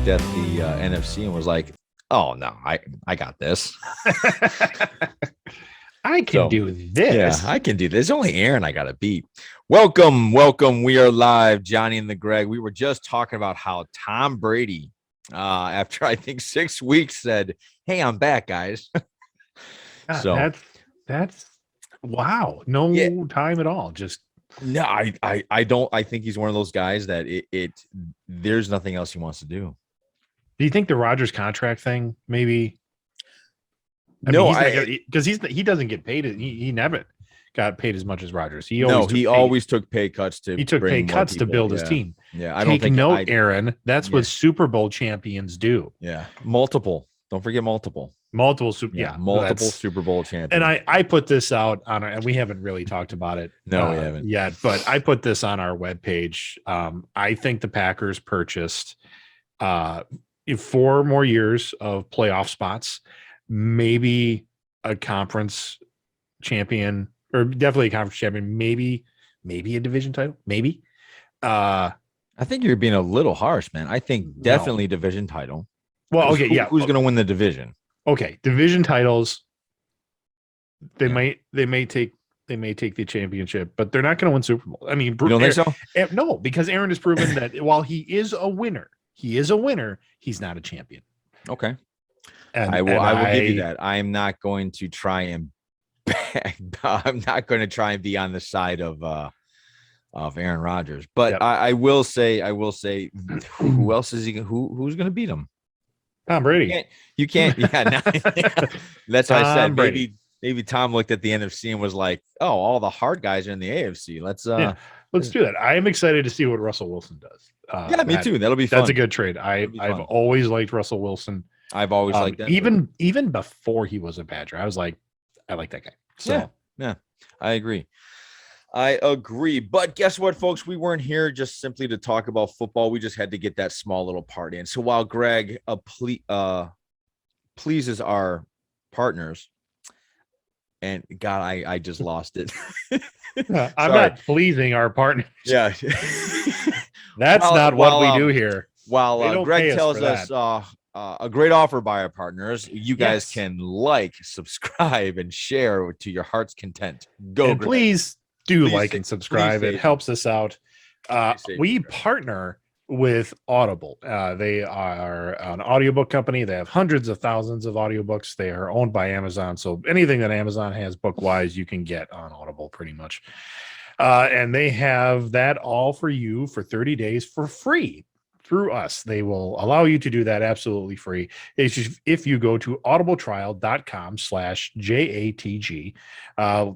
looked at the NFC and was like, "Oh no, I got this. I can do this. Yeah, I can do this. Only Aaron I got to beat." Welcome. We are live, Johnny and the Greg. We were just talking about how Tom Brady, after I think 6 weeks, said, "Hey, I'm back, guys." So that's wow. No time at all. Just no, I don't. I think he's one of those guys that there's nothing else he wants to do. Do you think the Rodgers contract thing maybe? Because he doesn't get paid. He never got paid as much as Rodgers. He always took pay cuts to. He took pay cuts to build his team. Yeah, Take note, Aaron. That's what Super Bowl champions do. Yeah, multiple. Don't forget multiple Super Bowl champions. And I put this out on and we haven't really talked about it. No, we haven't yet, but I put this on our webpage. I think the Packers purchased 4 more years of playoff spots, maybe a conference champion, or definitely a conference champion, maybe a division title, maybe. I think you're being a little harsh, man. I think definitely division title. Well, okay, who's going to win the division? Okay, division titles. They may take the championship, but they're not going to win Super Bowl. I mean, you don't think so? No, because Aaron has proven that while he is a winner, he's not a champion. Okay, I will give you that. I'm not going to try and I'm not going to try and be on the side of Aaron Rodgers, but I will say, who else is he? Who's going to beat him? Tom Brady. You can't. Yeah, that's what I said. Maybe Tom looked at the NFC and was like, "Oh, all the hard guys are in the AFC. Let's do that." I am excited to see what Russell Wilson does. Me too. That'll be fun. That's a good trade. I've always liked Russell Wilson. I've always liked that. Even before he was a Badger, I was like, I like that guy. So yeah, I agree. But guess what, folks? We weren't here just simply to talk about football. We just had to get that small little part in. So while Greg pleases our partners, and God, I just lost it. I'm not pleasing our partners. Yeah. That's not what we do here. While Greg tells us a great offer by our partners, you guys can like, subscribe, and share to your heart's content. Greg. Please like and subscribe. It helps us out. We partner with Audible. They are an audiobook company. They have hundreds of thousands of audiobooks. They are owned by Amazon. So anything that Amazon has book-wise, you can get on Audible pretty much. And they have that all for you for 30 days for free through us. They will allow you to do that absolutely free. If you go to audibletrial.com/JATG,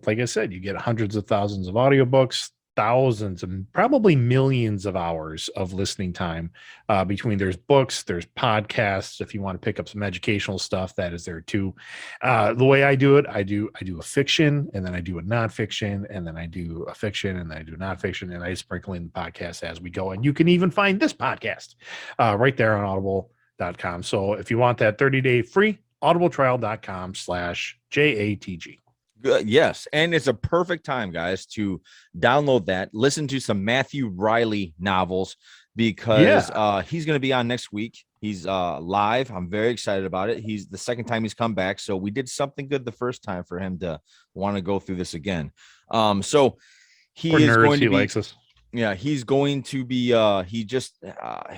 like I said, you get hundreds of thousands of audiobooks, thousands and probably millions of hours of listening time between. There's books, there's podcasts. If you want to pick up some educational stuff, that is there too. The way I do it, I do a fiction, and then I do a nonfiction, and then I do a fiction, and then I do nonfiction, and I sprinkle in the podcast as we go. And you can even find this podcast right there on audible.com. So if you want that 30-day free, audibletrial.com/JATG. Good. Yes. And it's a perfect time, guys, to download that, listen to some Matthew Riley novels, because he's going to be on next week. He's live. I'm very excited about it. He's the second time he's come back. So we did something good the first time for him to want to go through this again. So he is going to be, likes us. Yeah, he's going to be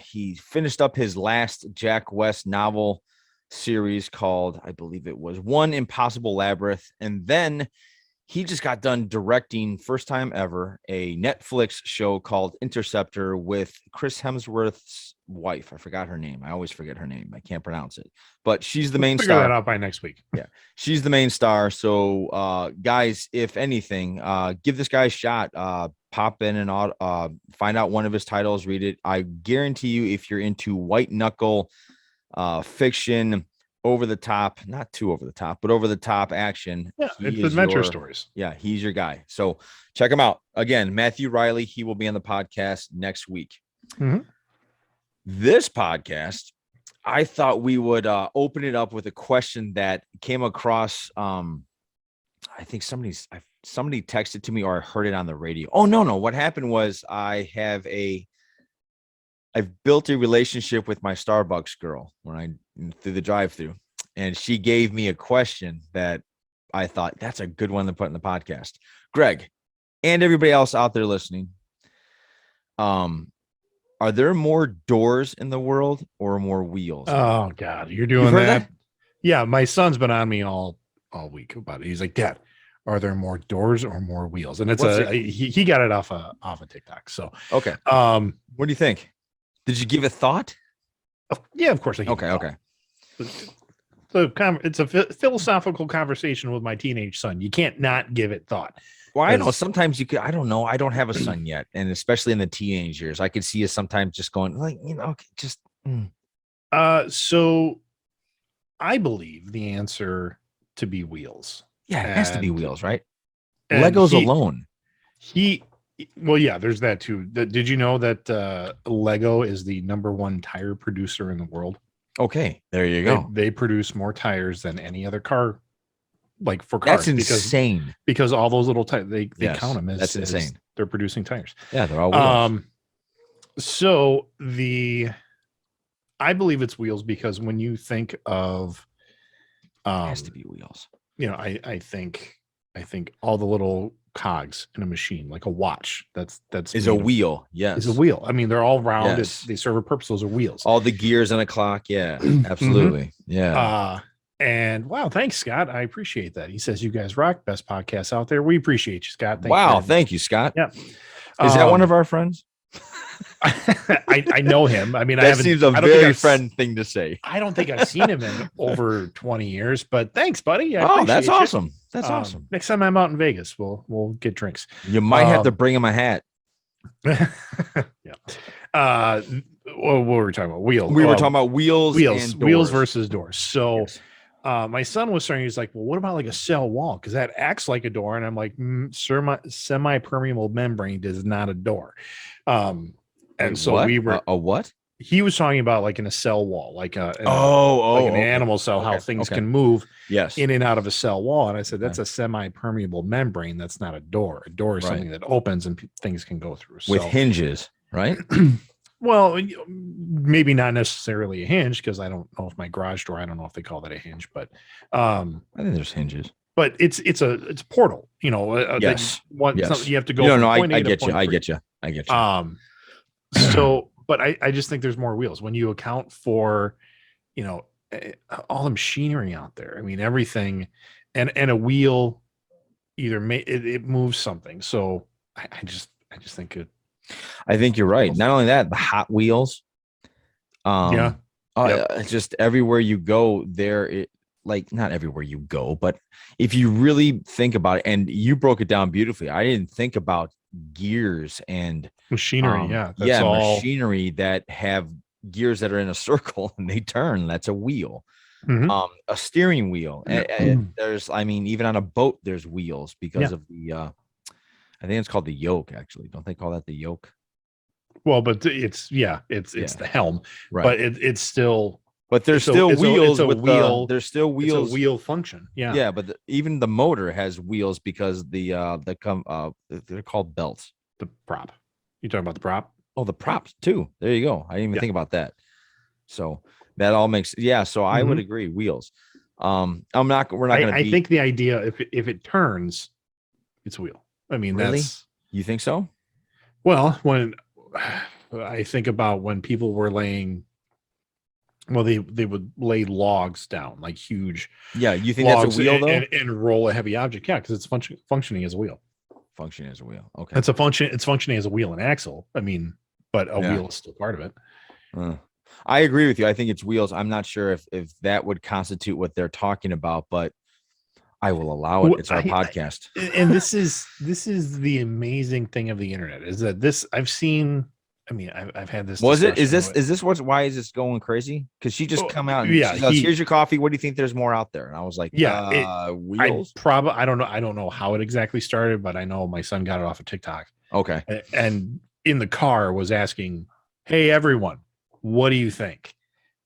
he finished up his last Jack West novel series called, I believe it was One Impossible Labyrinth, and then he just got done directing, first time ever, a Netflix show called Interceptor with Chris Hemsworth's wife. I forgot her name. I always forget her name. I can't pronounce it, but she's the main star. Figure that out by next week. Yeah, she's the main star. So guys, if anything, give this guy a shot. Pop in and find out one of his titles, read it. I guarantee you, if you're into white knuckle fiction, over the top, not too over the top, but over the top action. Yeah, it's adventure stories. Yeah, he's your guy. So check him out. Again, Matthew Riley, he will be on the podcast next week. Mm-hmm. This podcast, I thought we would open it up with a question that came across. I think somebody texted to me, or I heard it on the radio. Oh, no. What happened was, I have a I've built a relationship with my Starbucks girl when I through the drive-through, and she gave me a question that I thought that's a good one to put in the podcast. Greg, and everybody else out there listening, are there more doors in the world or more wheels? Oh God, you're doing that? Yeah, my son's been on me all week about it. He's like, Dad, are there more doors or more wheels? And it's he got it off a TikTok. So okay. What do you think? Did you give it thought? Yeah, of course. Okay. It's a philosophical conversation with my teenage son. You can't not give it thought. Well, I know sometimes you could. I don't know. I don't have a son yet, and especially in the teenage years, I could see you sometimes just going like, just. So, I believe the answer to be wheels. Yeah, it has to be wheels, right? Legos alone. Well, yeah, there's that too. Did you know that Lego is the #1 tire producer in the world? Okay, there you go. They produce more tires than any other car, like for cars. That's insane. Because all those little tires, they count them as that's insane. They're producing tires. Yeah, they're all wheels. So I believe it's wheels because when you think of, it has to be wheels. I think all the little cogs in a machine, like a watch, that's is a wheel. Yes, is a wheel. I mean, they're all round. Yes. They serve a purpose. Those are wheels. All the gears on a clock. Yeah, absolutely. Yeah. And wow, thanks, Scott. I appreciate that. He says you guys rock. Best podcasts out there. We appreciate you, Scott. Thank you, Scott. Yeah. Is that one of our friends? I know him. I mean, that seems a very friend thing to say. I don't think I've seen him in over 20 years, but thanks, buddy. That's awesome. That's awesome. Next time I'm out in Vegas, we'll get drinks. You might have to bring him a hat. Yeah. What were we talking about? Wheels. We were talking about wheels versus doors. So yes. My son was saying, he's like, well, what about like a cell wall? Because that acts like a door. And I'm like, sir, semi-permeable membrane is not a door. And so what? We were a what? He was talking about like in a cell wall, like an animal cell, how things can move in and out of a cell wall. And I said, that's a semi-permeable membrane. That's not a door. A door is something that opens and things can go through. With hinges, right? Well, maybe not necessarily a hinge, because I don't know if my garage door, I don't know if they call that a hinge, but I think there's hinges. But it's a portal, yes. You have to go. No, I get you. So, but I just think there's more wheels when you account for, all the machinery out there. I mean, everything, and a wheel either it moves something. So I just think it. I think you're right. Not only that, the Hot Wheels. Just everywhere you go there, not everywhere you go, but if you really think about it, and you broke it down beautifully. I didn't think about gears and machinery. Machinery that have gears that are in a circle and they turn. That's a wheel. Mm-hmm. A steering wheel. There's, even on a boat, there's wheels because of the. I think it's called the yoke. Actually, don't they call that the yoke? Well, but it's the helm, right? But it's still. But there's still wheels with wheel. There's still wheels. It's a wheel function. Yeah. Yeah, but even the motor has wheels because they're called belts. The prop. You talking about the prop? Oh, the props too. There you go. I didn't even think about that. So that all makes So I would agree. Wheels. We're not going to. I think the idea if it turns, it's a wheel. I mean, really? You think so? Well, when I think about when people were laying. Well, they would lay logs down, like huge. Yeah, you think that's a wheel though, and roll a heavy object. Yeah, because it's functioning as a wheel. Functioning as a wheel. Okay, it's a function. It's functioning as a wheel and axle. I mean, but a wheel is still part of it. I agree with you. I think it's wheels. I'm not sure if that would constitute what they're talking about, but I will allow it. It's our podcast. And this is the amazing thing of the internet is that I've seen. I mean, I've had this. Is this why is this going crazy? Because she just come out and she goes, here's your coffee. What do you think? There's more out there. And I was like, wheels. I don't know how it exactly started, but I know my son got it off of TikTok. Okay. And in the car was asking, hey, everyone, what do you think?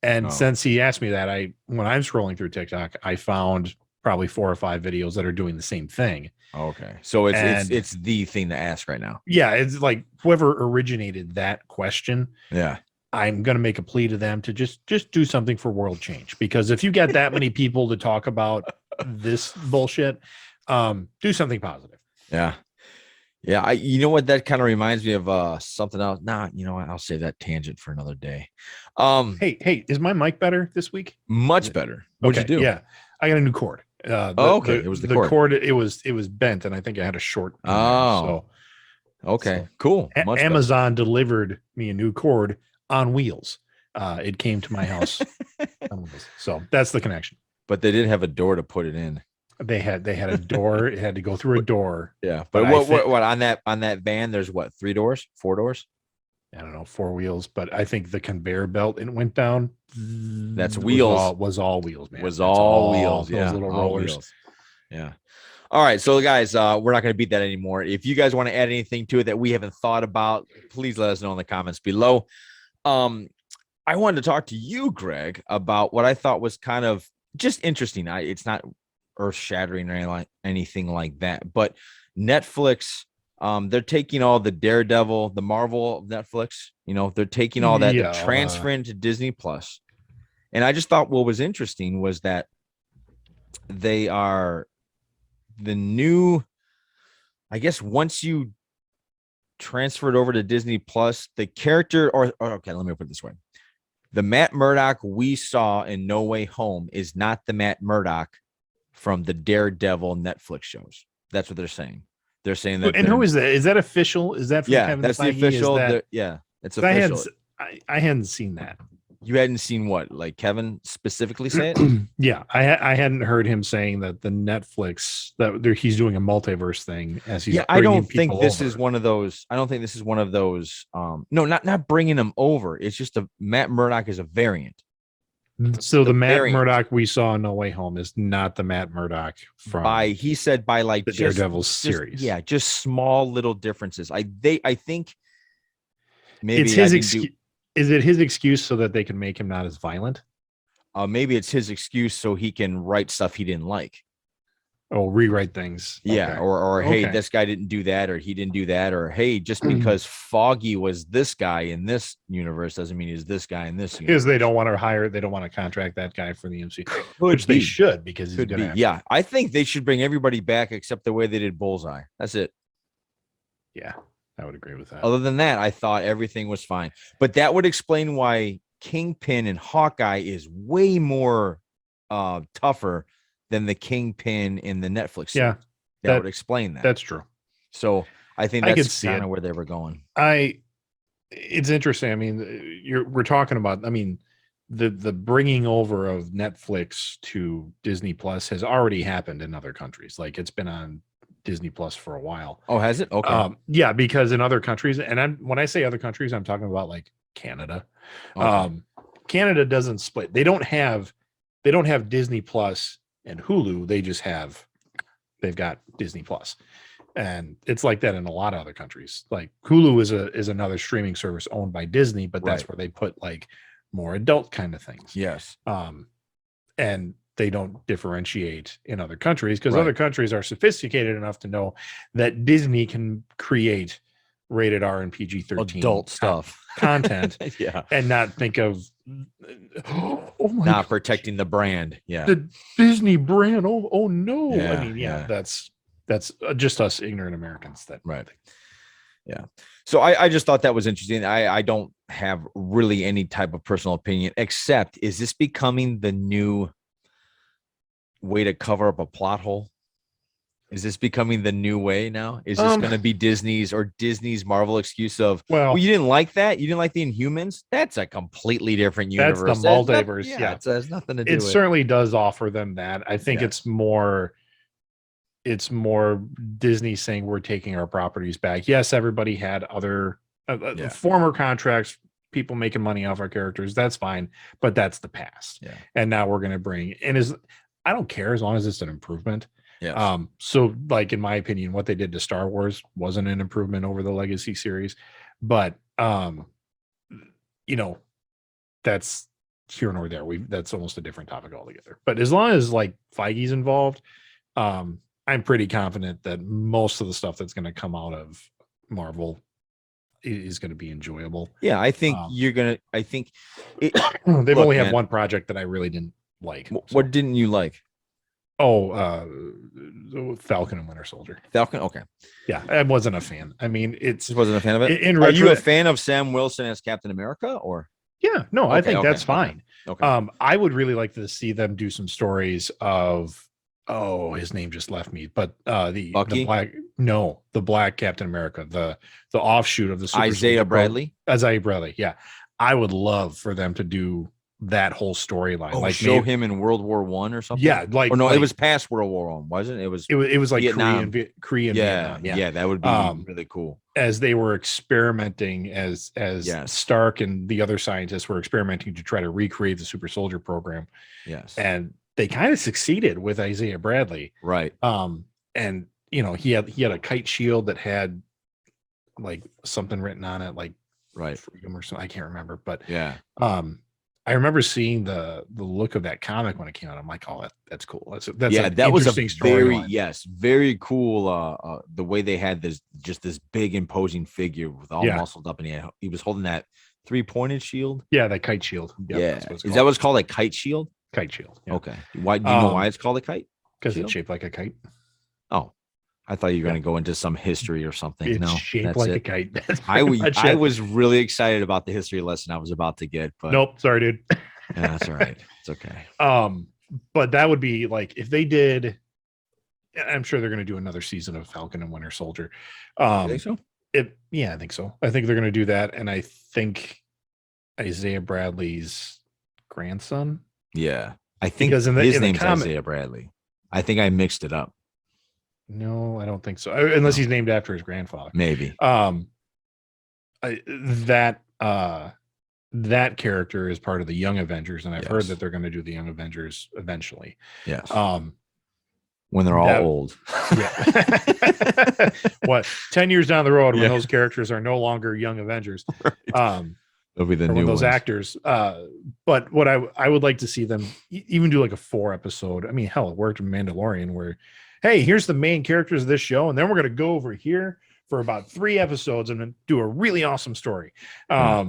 And since he asked me that, when I'm scrolling through TikTok, I found probably 4 or 5 videos that are doing the same thing. Okay. So it's the thing to ask right now. Yeah. It's like whoever originated that question. Yeah. I'm going to make a plea to them to just do something for world change, because if you get that many people to talk about this bullshit, do something positive. Yeah. Yeah, you know what, that kind of reminds me of something else. Nah, you know what? I'll save that tangent for another day. Hey, is my mic better this week? Much better. What'd Okay, you do? yeah. I got a new cord. Okay, it was the cord. It was bent, and I think I had a short in there. Oh, okay, cool. Much better. Amazon delivered me a new cord on wheels. It came to my house on wheels. So that's the connection. But they did have a door to put it in. They had a door. It had to go through a door. Yeah, but what on that van? There's what, 3 doors, 4 doors? I don't know, 4 wheels, but I think the conveyor belt it went down. That's wheels. Was all wheels, man. Was all wheels. Those little rollers. Wheels. Yeah. All right, so guys, we're not going to beat that anymore. If you guys want to add anything to it that we haven't thought about, please let us know in the comments below. I wanted to talk to you, Greg, about what I thought was kind of just interesting. It's not earth-shattering or anything like that, but Netflix, they're taking all the Daredevil, the Marvel of Netflix, they're taking all that, they're transferring to Disney Plus. And I just thought what was interesting was that they are the new, I guess, once you transfer it over to Disney Plus, the character, or okay, let me put it this way. The Matt Murdock we saw in No Way Home is not the Matt Murdock from the Daredevil Netflix shows. That's what they're saying. They're saying that. And who is that? Is that official? Is that from Kevin that's Feige? the official. It's official. I hadn't seen that. You hadn't seen what? Like Kevin specifically say it? Yeah, I hadn't heard him saying that the Netflix he's doing a multiverse thing as he's. Yeah, I don't think this is one of those. I don't think this is one of those. No, not bringing them over. It's just Matt Murdock is a variant. So the Matt Murdock we saw in No Way Home is not the Matt Murdock from he said by like the Daredevil series. Yeah, just small little differences. I think maybe it's his excuse. Is it his excuse so that they can make him not as violent? Maybe it's his excuse so he can write stuff he didn't like. Oh, rewrite things. Yeah, okay. Or hey, this guy didn't do that, or he didn't do that, or hey, just because Foggy was this guy in this universe doesn't mean he's this guy in this universe. Because they don't want to contract that guy for the MCU, which they should, because he's gonna. Yeah, I think they should bring everybody back except the way they did Bullseye. That's it. Yeah, I would agree with that. Other than that, I thought everything was fine, but that would explain why Kingpin and Hawkeye is way more tougher than the Kingpin in the Netflix series. Yeah, that would explain that. That's true. So I think that's kind of where they were going. It's interesting. I mean, we're talking about. I mean, the bringing over of Netflix to Disney Plus has already happened in other countries. Like it's been on Disney Plus for a while. Oh, has it? Okay. Yeah, because in other countries, and when I say other countries, I'm talking about like Canada. Okay. Canada doesn't split. They don't have Disney Plus and Hulu. They've got Disney Plus, and it's like that in a lot of other countries. Like Hulu is another streaming service owned by Disney, but that's where they put like more adult kind of things. Yes. And they don't differentiate in other countries because other countries are sophisticated enough to know that Disney can create rated R and PG-13 adult stuff content, and not think of not protecting the brand, the Disney brand. Oh no! Yeah, I mean, that's just us ignorant Americans. That Yeah. So I just thought that was interesting. I don't have really any type of personal opinion, except is this becoming the new way to cover up a plot hole? Is this becoming the new way now? Is this going to be Disney's Marvel excuse of, well, you didn't like that? You didn't like the Inhumans? That's a completely different universe. That's the multiverse. It has nothing to do with it. It certainly does offer them that. I think it's more Disney saying we're taking our properties back. Yes, everybody had other former contracts, people making money off our characters. That's fine, but that's the past. Yeah. And now we're going to bring, I don't care as long as it's an improvement. Yeah. So like in my opinion, what they did to Star Wars wasn't an improvement over the Legacy series, but that's here nor there. That's almost a different topic altogether. But as long as like Feige's involved, I'm pretty confident that most of the stuff that's going to come out of Marvel is going to be enjoyable. Yeah, I think I think they've look, only had man, one project that I really didn't like. What didn't you like? Falcon and Winter Soldier. Falcon. Okay. Yeah, I wasn't a fan. I mean, Just wasn't a fan of it. Are you a fan of Sam Wilson as Captain America, or? Yeah, no, okay, I think that's fine. Okay. I would really like to see them do some stories of his name just left me, but the black Captain America, the offshoot of the Super Isaiah Bradley. Isaiah Bradley, yeah. I would love for them to do that whole storyline. Like show him in World War I or something. Yeah, it was past World War I, wasn't it? It was like Vietnam. Korean Vietnam. Yeah, that would be really cool. As they were experimenting, as Stark and the other scientists were experimenting to try to recreate the super soldier program. Yes. And they kind of succeeded with Isaiah Bradley. Right. And he had a kite shield that had like something written on it, like freedom or something. I can't remember, but yeah. I remember seeing the look of that comic when it came out. I'm like, oh, that's cool. That's that was a very cool. The way they had this big imposing figure with all muscled up, and he was holding that 3-pointed shield. Yeah, that kite shield. Yep, is that what's called a kite shield? Kite shield. Yeah. Okay. Why do you know why it's called a kite? Because it's shaped like a kite. Oh, I thought you were going to go into some history or something. It's shaped like a kite. I was really excited about the history lesson I was about to get, but nope. Sorry, dude. Yeah, that's all right. It's okay. But that would be like if they did. I'm sure they're going to do another season of Falcon and Winter Soldier. You think so? I think so. I think they're going to do that, and I think Isaiah Bradley's grandson. Yeah, I think his name's Isaiah Bradley. I think I mixed it up. No, I don't think so. Unless he's named after his grandfather. Maybe. That character is part of the Young Avengers, and I've heard that they're going to do the Young Avengers eventually. Yes. When they're all old. Yeah. 10 years down the road when those characters are no longer Young Avengers. Right. They'll be the new those actors. But what I would like to see them even do like a 4-episode. I mean, hell, it worked in Mandalorian where, hey, here's the main characters of this show, and then we're going to go over here for about 3 episodes and then do a really awesome story. I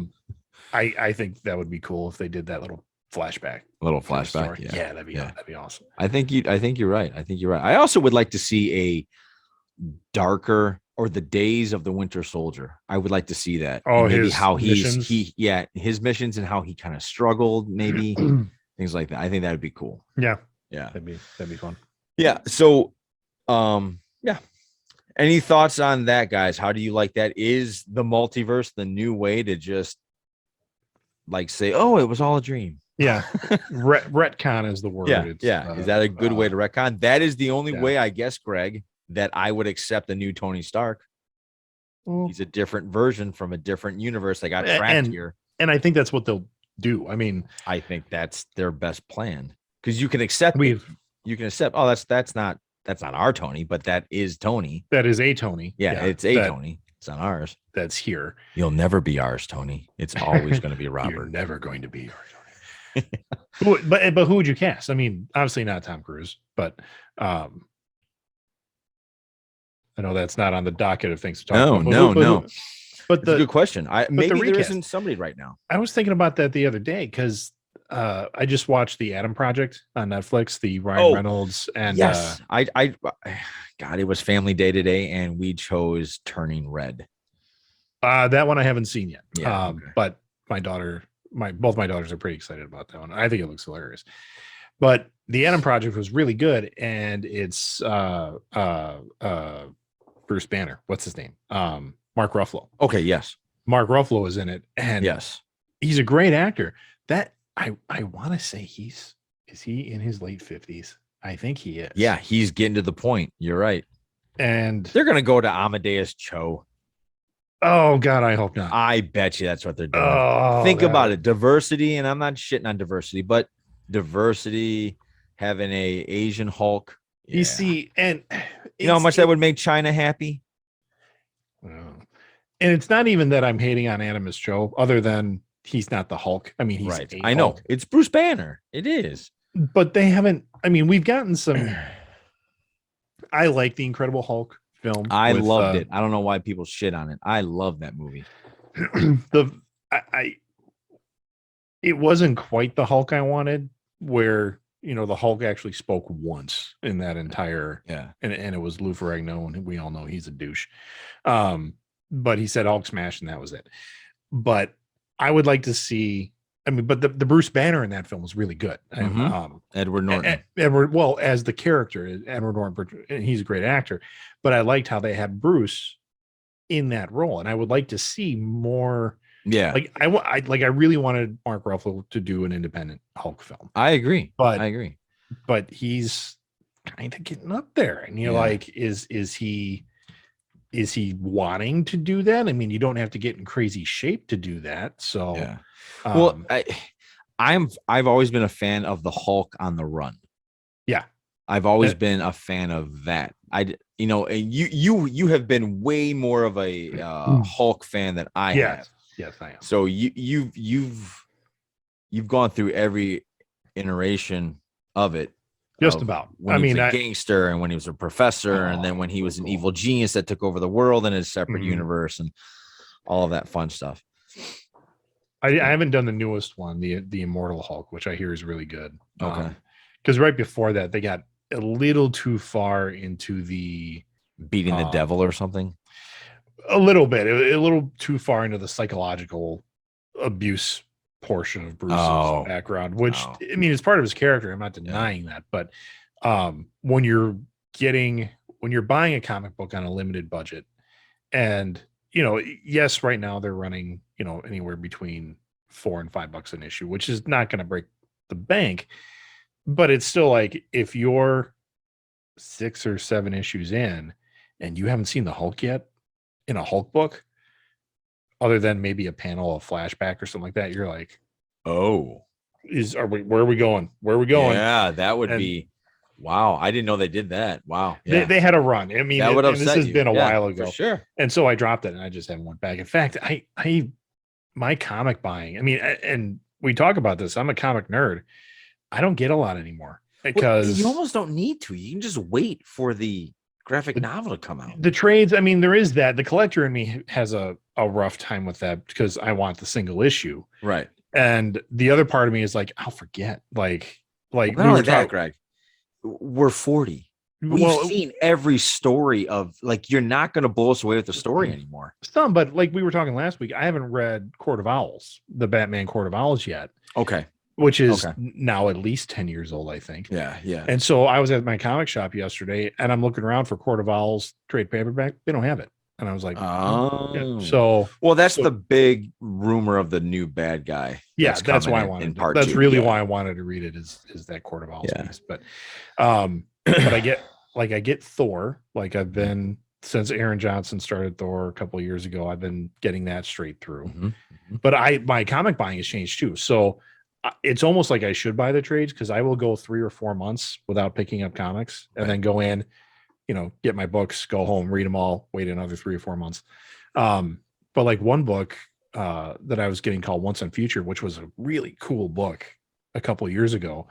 think that would be cool if they did that little flashback. Yeah, that'd be awesome. I think you're right. I also would like to see a darker or the days of the Winter Soldier. I would like to see that. Oh, maybe how missions? his missions and how he kind of struggled, maybe things like that. I think that would be cool. Yeah. That'd be fun. Yeah. So, any thoughts on that, guys? How do you like that? Is the multiverse the new way to just like say, oh, it was all a dream? Yeah. Retcon is the word. Yeah. Is that a good way to retcon? That is the only way, I guess, Greg, that I would accept a new Tony Stark. He's a different version from a different universe. They got trapped here. And I think that's what they'll do. I mean, I think that's their best plan because you can accept oh, that's not our Tony, but that is Tony. That is a Tony. Yeah, it's Tony. It's not ours. That's here. You'll never be ours, Tony. It's always going to be Robert. You're never going to be ours, Tony. but who would you cast? I mean, obviously not Tom Cruise, but I know that's not on the docket of things to talk about. No. But that's a good question. Maybe there isn't somebody right now. I was thinking about that the other day because I just watched the Adam Project on Netflix, the Ryan Reynolds and yes, God, it was Family Day today, and we chose Turning Red. That one I haven't seen yet. Yeah, but both my daughters are pretty excited about that one. I think it looks hilarious. But the Adam Project was really good, and it's Bruce Banner. What's his name? Mark Ruffalo. Okay, yes. Mark Ruffalo is in it, and yes, he's a great actor. That I want to say is he in his late 50s? I think he is. Yeah, he's getting to the point. You're right. And they're gonna go to Amadeus Cho. Oh God, I hope not. I bet you that's what they're doing. Think about it. Diversity, and I'm not shitting on diversity, but diversity, having a Asian Hulk. You see, and you know how much that would make China happy? And it's not even that I'm hating on Animus Cho, other than he's not the Hulk. I mean, he's right. I know Hulk. It's Bruce Banner. It is, but they haven't. I mean, we've gotten some. I like the Incredible Hulk film. I loved it. I don't know why people shit on it. I love that movie. It wasn't quite the Hulk I wanted, where the Hulk actually spoke once in that entire and it was Lou Ferrigno, and we all know he's a douche. But he said Hulk smash, and that was it. But I would like to see. I mean, but the Bruce Banner in that film was really good. Edward Norton. Well, as the character, Edward Norton, and he's a great actor. But I liked how they had Bruce in that role, and I would like to see more. Yeah, I really wanted Mark Ruffalo to do an independent Hulk film. I agree. But he's kind of getting up there, and you're like, is he wanting to do that? I mean, you don't have to get in crazy shape to do that. So, well, I've always been a fan of the Hulk on the run. Yeah, I've always been a fan of that. You have been way more of a Hulk fan than I have. Yes, I am. So you've gone through every iteration of it. Just about. When he was a gangster, and when he was a professor, and then when he was an evil genius that took over the world in his separate universe, and all of that fun stuff. I haven't done the newest one, the Immortal Hulk, which I hear is really good. Okay. Because right before that, they got a little too far into the beating the devil or something. A little bit, a little too far into the psychological abuse portion of Bruce's background, which I mean, it's part of his character. I'm not denying that, but when you're buying a comic book on a limited budget, and yes, right now they're running anywhere between $4 and $5 an issue, which is not going to break the bank, but it's still like, if you're 6 or 7 issues in and you haven't seen the Hulk yet in a Hulk book, other than maybe a panel of flashback or something like that, you're like, where are we going? Yeah, that would be, wow. I didn't know they did that. Wow. Yeah. They had a run. I mean, this has been a while ago. For sure. And so I dropped it, and I just haven't went back. In fact, my comic buying, I mean, and we talk about this, I'm a comic nerd. I don't get a lot anymore, because you almost don't need to. You can just wait for the graphic novel to come out. The trades, I mean, there is that. The collector in me has a rough time with that, because I want the single issue. Right. And the other part of me is like, I'll forget. Like not only that, Greg, we're 40. We've seen every story of, like, you're not going to blow us away with the story anymore. Some, but like we were talking last week, I haven't read Court of Owls, the Batman Court of Owls yet. Okay. Which is now at least 10 years old, I think. Yeah. And so I was at my comic shop yesterday, and I'm looking around for Court of Owls trade paperback. They don't have it. And I was like, So, well, that's the big rumor of the new bad guy. Yeah, that's why I wanted. That's really why I wanted to read it. Is that Court of Owls piece? But, but I get Thor. Like, I've been, since Aaron Johnson started Thor a couple of years ago, I've been getting that straight through. Mm-hmm. But my comic buying has changed too. So it's almost like I should buy the trades, because I will go 3 or 4 months without picking up comics, and then go in, get my books, go home, read them all, wait another 3 or 4 months. But like one book that I was getting called Once and Future, which was a really cool book a couple of years ago,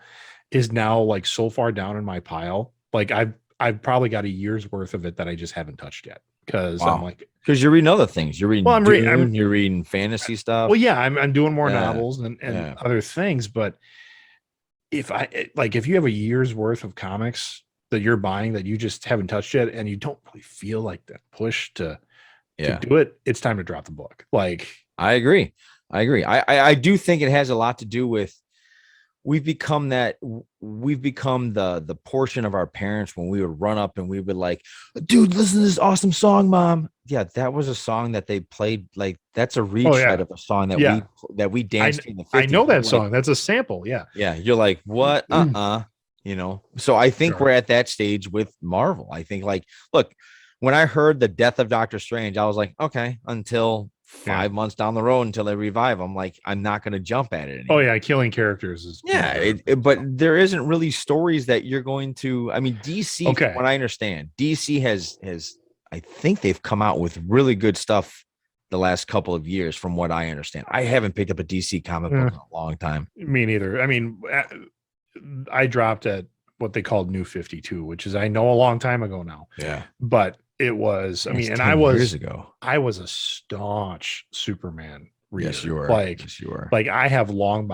is now like so far down in my pile. Like I've probably got a year's worth of it that I just haven't touched yet. Because I'm like, because you're reading other things. You're reading you're reading fantasy stuff. Well, yeah, I'm doing more novels and other things. But if you have a year's worth of comics that you're buying that you just haven't touched yet, and you don't really feel like that push to do it, it's time to drop the book. Like, I agree. I do think it has a lot to do with, we've become the portion of our parents when we would run up and we would like, dude, listen to this awesome song, Mom. Yeah, that was a song that they played. Like, that's a retread of a song that we danced in the 50s. I know that song. That's a sample. Yeah. Yeah. You're like, what? So I think we're at that stage with Marvel. I think, like, look, when I heard the death of Doctor Strange, I was like, okay, until 5 months down the road, until they revive them, like, I'm not going to jump at it anymore. Oh yeah, killing characters is but there isn't really stories that you're going to. I mean, DC, from what I understand, DC has I think they've come out with really good stuff the last couple of years, from what I understand. I haven't picked up a DC comic book in a long time. Me neither. I mean, I dropped at what they called New 52, which is, I know, a long time ago now. Yeah. But It was, I It's mean, and 10 years ago. I was a staunch Superman reader. Yes, you were. Like, Yes, you were. like I have long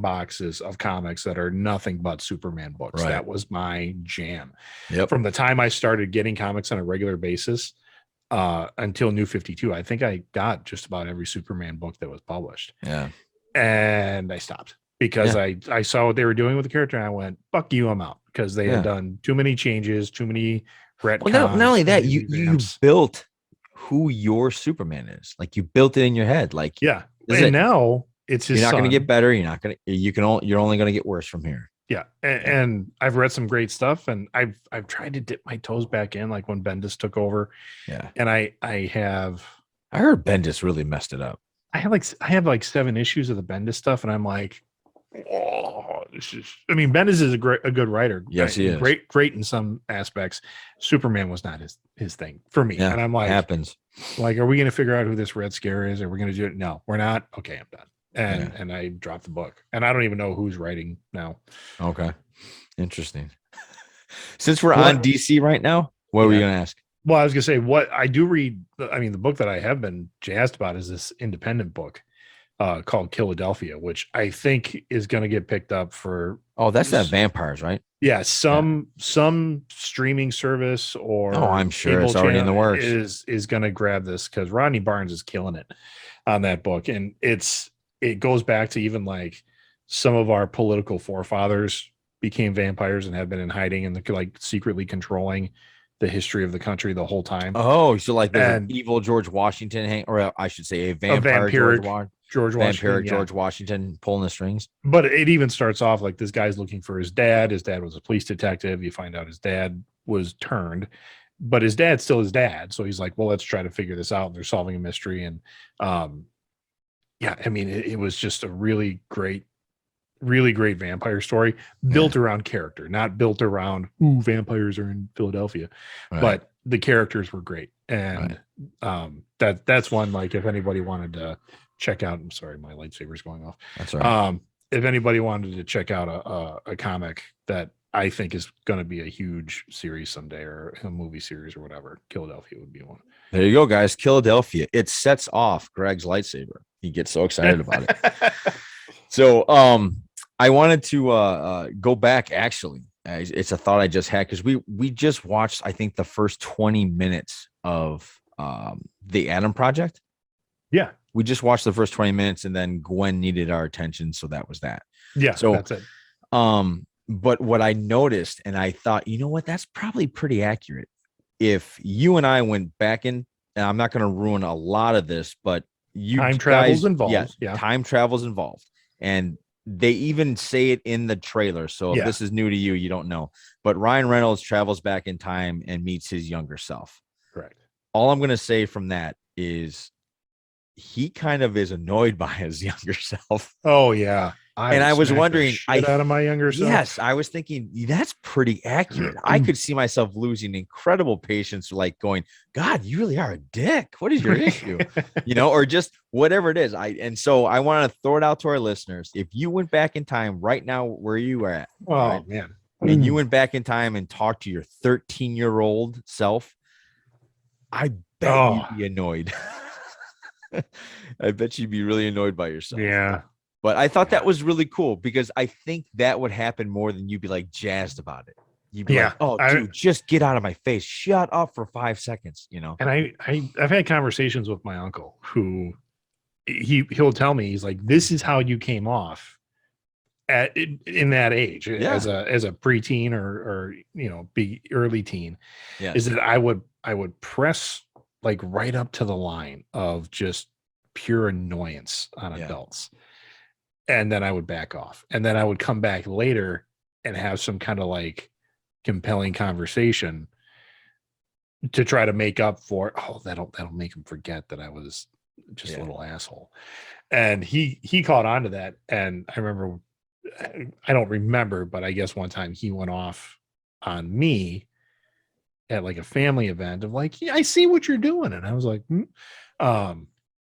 boxes of comics that are nothing but Superman books. Right. That was my jam. Yep. From the time I started getting comics on a regular basis until New 52, I think I got just about every Superman book that was published. Yeah. And I stopped because I saw what they were doing with the character and I went, fuck you, I'm out, because they had done too many changes, too many retcons. Well, not only that, you built who your Superman is. Like, you built it in your head. Like, and now it's his you're not son. going to get better. You're not going to, you're only going to get worse from here. Yeah. And I've read some great stuff, and I've tried to dip my toes back in, like when Bendis took over. Yeah. And I heard Bendis really messed it up. I have like 7 issues of the Bendis stuff, and I'm like, oh, I mean, Bendis is a good writer. Yes, he is. Great in some aspects. Superman was not his thing for me. Yeah, and I'm like, happens. Like, are we going to figure out who this Red Scare is? Are we going to do it? No, we're not. Okay, I'm done. And I dropped the book, and I don't even know who's writing now. Okay, interesting. Since we're on DC right now, what were you going to ask? Well, I was going to say, what I do read. I mean, the book that I have been jazzed about is this independent book called Philadelphia, which I think is going to get picked up for. Oh, that's that vampires, right? Yeah, some streaming service or I'm sure it's already in the works. Is going to grab this because Rodney Barnes is killing it on that book, and it goes back to even like some of our political forefathers became vampires and have been in hiding and like secretly controlling the history of the country the whole time. Oh, so like there's an evil George Washington, or I should say a vampire George Washington pulling the strings. But it even starts off like this guy's looking for his dad. His dad was a police detective. You find out his dad was turned, but his dad's still his dad. So he's like, well, let's try to figure this out. And they're solving a mystery. And I mean, it was just a really great vampire story built around character, not built around, vampires are in Philadelphia, but the characters were great. And that's one, like, if anybody wanted to check out, I'm sorry, my lightsaber's going off. That's right. If anybody wanted to check out a comic that I think is going to be a huge series someday, or a movie series or whatever, Philadelphia would be one. There you go, guys. Philadelphia. It sets off Greg's lightsaber. He gets so excited about it. So I wanted to go back, actually. It's a thought I just had, because we just watched, I think, the first 20 minutes of the Atom Project. Yeah. We just watched the first 20 minutes, and then Gwen needed our attention, so that was that. Yeah, so that's it. But what I noticed, and I thought, you know what, that's probably pretty accurate. If you and I went back in, and I'm not going to ruin a lot of this, but time travel's involved. Yeah, time travel's involved, and they even say it in the trailer. So if this is new to you, you don't know. But Ryan Reynolds travels back in time and meets his younger self. Correct. All I'm going to say from that is he kind of is annoyed by his younger self. Oh yeah. I was wondering, out of my younger self. Yes, I was thinking that's pretty accurate. I could see myself losing incredible patience, like going, God, you really are a dick. What is your issue? Or just whatever it is. So I want to throw it out to our listeners. If you went back in time right now, where you are at, man, and you went back in time and talked to your 13-year-old self, I bet you'd be annoyed. I bet you'd be really annoyed by yourself. Yeah. But I thought that was really cool, because I think that would happen more than you'd be like jazzed about it. You'd be like, oh, dude, just get out of my face. Shut up for 5 seconds, And I've had conversations with my uncle who he'll tell me, he's like, this is how you came off in that age as a preteen or be early teen. Is that I would press like right up to the line of just pure annoyance on adults. And then I would back off, and then I would come back later and have some kind of like compelling conversation to try to make up for, that'll make him forget that I was just a little asshole. And he caught on to that. And I remember, I don't remember, but I guess one time he went off on me at like a family event of like, I see what you're doing. And I was like,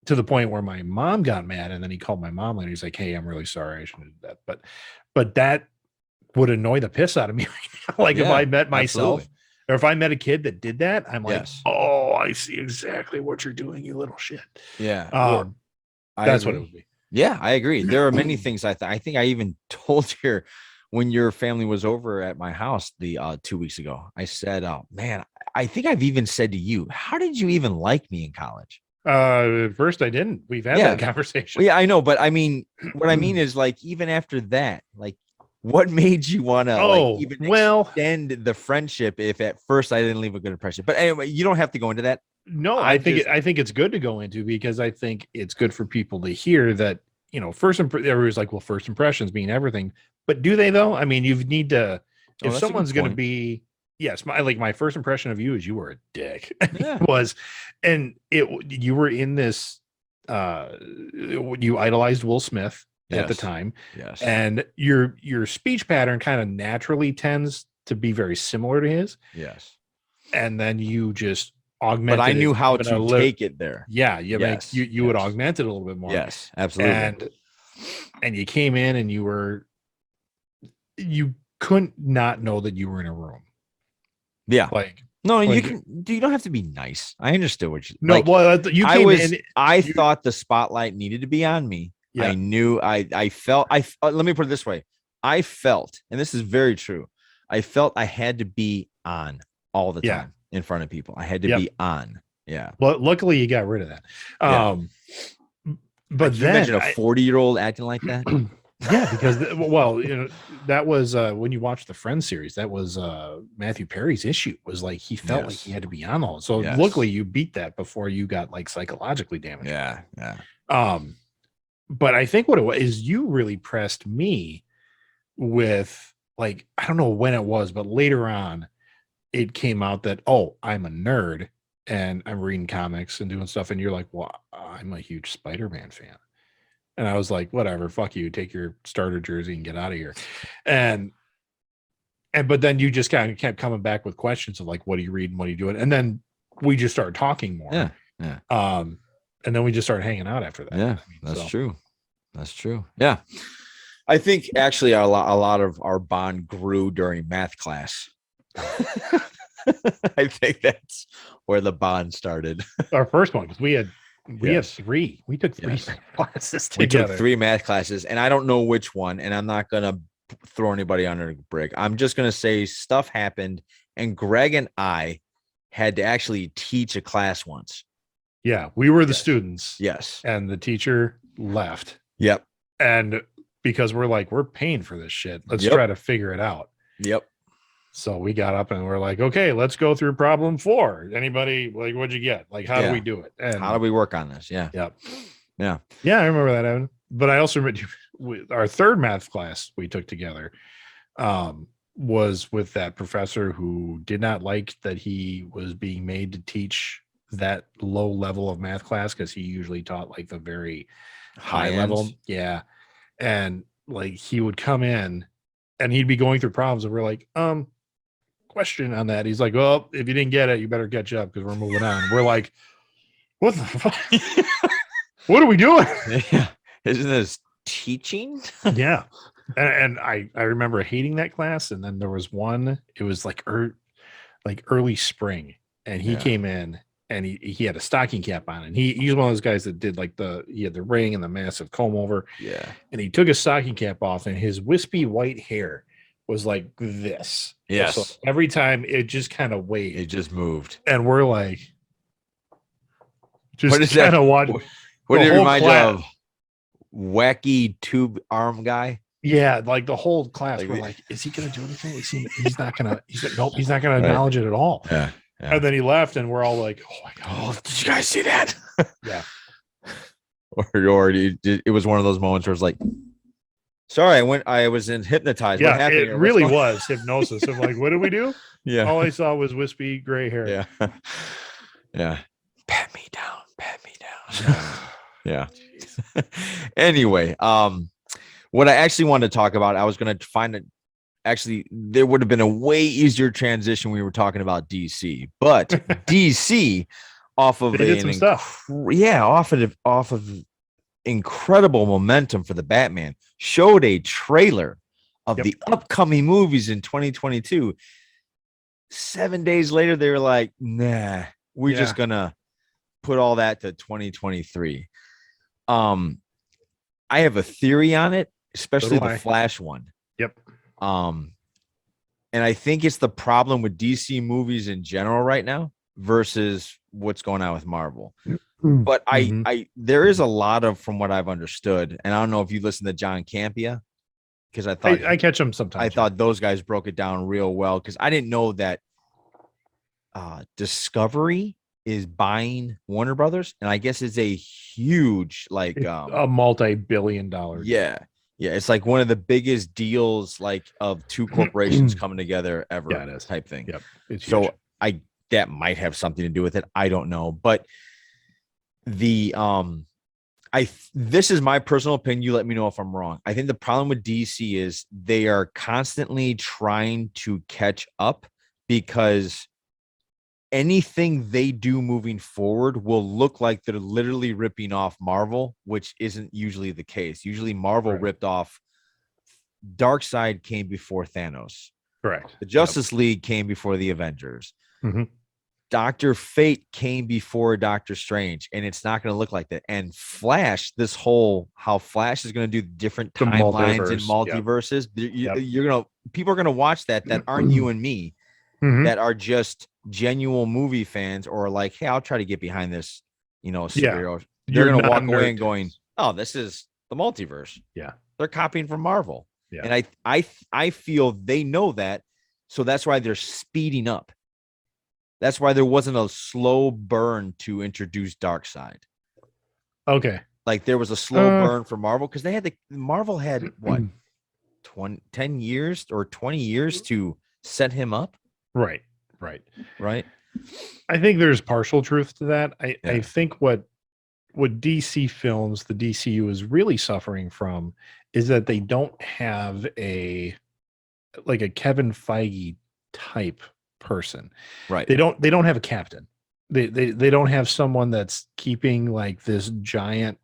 to the point where my mom got mad, and then he called my mom and he's like, hey, I'm really sorry, I shouldn't have done that. But that would annoy the piss out of me right now. Like if I met myself Or if I met a kid that did that, I'm like, Yes. oh, I see exactly what you're doing, you little shit. Yeah. Well, I That's what it agree. would be. Yeah, I agree. There are many things I think I even told your when your family was over at my house the 2 weeks ago. I said, "Oh man, I think I've even said to you, how did you even like me in college?" At first I didn't. We've had Yeah. that conversation. Well, yeah, I know, but I mean, what I mean is like even after that, like what made you want to like Oh, even well, extend the friendship if at first I didn't leave a good impression? But anyway, you don't have to go into that. no, I just I think it's good to go into, because I think it's good for people to hear that, everybody's like, well, first impressions mean everything. But do they though? I mean, you need to, oh, if that's a good someone's going to point. be, yes, my first impression of you is you were a dick. Yeah. Was, and you were in this, you idolized Will Smith at the Yes. time, Yes. and your speech pattern kind of naturally tends to be very similar to his, Yes. and then you just But I augmented it knew how even a to little. take it there. Yeah, Yes. you would Yes. augment it a little bit more, Yes. Absolutely. and you came in and you couldn't not know that you were in a room, Yeah. like No, you like can. You don't have to be nice. I understood what you no, like. well, you I came was. in. I You, thought the spotlight needed to be on me. yeah, I knew. I felt. Let me put it this way. I felt, and this is very true. I felt I had to be on all the yeah, time in front of people. I had to yep. be on. Yeah. Well, luckily you got rid of that. Yeah. But Can you then imagine a 40-year-old acting like that? yeah, because well, that was when you watch the Friends series, that was Matthew Perry's issue, was like he felt like he Yes. had to be on all. So Yes. luckily you beat that before you got like psychologically damaged. Yeah. Yeah. Um, but I think what it was is you really pressed me with, like, I don't know when it was, but later on it came out that, oh, I'm a nerd and I'm reading comics and doing stuff, and you're like, well, I'm a huge Spider-Man fan. And I was like, whatever, fuck you, take your starter jersey and get out of here. And but then you just kind of kept coming back with questions of like, what are you reading? What are you doing? And then we just started talking more. Yeah. Yeah. And then we just started hanging out after that. Yeah. I mean, That's true. That's true. Yeah. I think actually a lot of our bond grew during math class. I think that's where the bond started. Our first one, because we had Yes. three. We took three Yes. classes We together. took 3 math classes, and I don't know which one, and I'm not gonna throw anybody under a brick. I'm just gonna say stuff happened, and Greg and I had to actually teach a class once. Yeah, we were the Yes. students. Yes. And the teacher left. Yep. And because we're paying for this shit, let's Yep. try to figure it out. Yep. So we got up and we're like, okay, let's go through problem 4. Anybody, like, what'd you get? Like, how do we do it? And how do we work on this? Yeah. Yep. Yeah. Yeah, I remember that, Evan. But I also remember our third math class we took together was with that professor who did not like that he was being made to teach that low level of math class, because he usually taught like the very high level. ends. Yeah. And like he would come in and he'd be going through problems and we're like, question on that. He's like, well, if you didn't get it, you better catch up because we're moving on. We're like, what the fuck? What are we doing? Yeah. Isn't this teaching? Yeah. And I remember hating that class. And then there was one, it was like early spring, and he came in and he had a stocking cap on, and he's one of those guys that did like he had the ring and the massive comb over. Yeah. And he took his stocking cap off, and his wispy white hair was like this. Yes. So every time it just kind of waved. It just moved. And we're like, just what is kind that? of watching. What did it remind you of? Wacky tube arm guy? Yeah, like the whole class, Like we're like, is he gonna do anything? He's not gonna nope, he's not gonna acknowledge it at all. Yeah. And then he left, and we're all like, oh my god. Oh, did you guys see that? Yeah. Or it was one of those moments where it's like, sorry, I was hypnotized. What Yeah, happened it here? really was hypnosis. I'm like, what did we do? Yeah. All I saw was wispy gray hair. Yeah. Yeah. Pat me down. Yeah. Anyway, what I actually wanted to talk about, I was going to find it. Actually, there would have been a way easier transition. We were talking about DC, but DC off of They did some stuff. off of incredible momentum for the Batman, showed a trailer of the upcoming movies in 2022. 7 days later, they were like, nah, we're just gonna put all that to 2023. I have a theory on it, especially the Flash one. Yep. And I think it's the problem with DC movies in general right now versus what's going on with Marvel. But there is a lot of, from what I've understood, and I don't know if you listen to John Campea, because I catch them sometimes. I thought those guys broke it down real well, because I didn't know that Discovery is buying Warner Brothers, and I guess it's a huge, like, a multi-billion-dollar deal. Yeah, it's like one of the biggest deals, like, of two corporations coming together ever, type thing. Yep. It's so huge. That might have something to do with it. I don't know, but this is my personal opinion. You let me know if I'm wrong. I think the problem with DC is they are constantly trying to catch up, because anything they do moving forward will look like they're literally ripping off Marvel, which isn't usually the case. Usually Marvel ripped off Darkseid, came before Thanos. Correct. The Justice League came before the Avengers. Mm-hmm. Dr. Fate came before Doctor Strange, and it's not going to look like that. And Flash, how Flash is going to do different timelines and multiverses. People are going to watch that aren't you and me, that are just genuine movie fans, or like, hey, I'll try to get behind this, superhero. They're going to walk away and going, oh, this is the multiverse. Yeah. They're copying from Marvel. Yeah. And I feel they know that. So that's why they're speeding up. That's why there wasn't a slow burn to introduce Darkseid. Okay. Like, there was a slow burn for Marvel, because Marvel had what, 10 years or 20 years to set him up. Right. I think there's partial truth to that. I think what DC films, the DCU, is really suffering from is that they don't have a Kevin Feige type person. Right. They don't have a captain. They don't have someone that's keeping like this giant,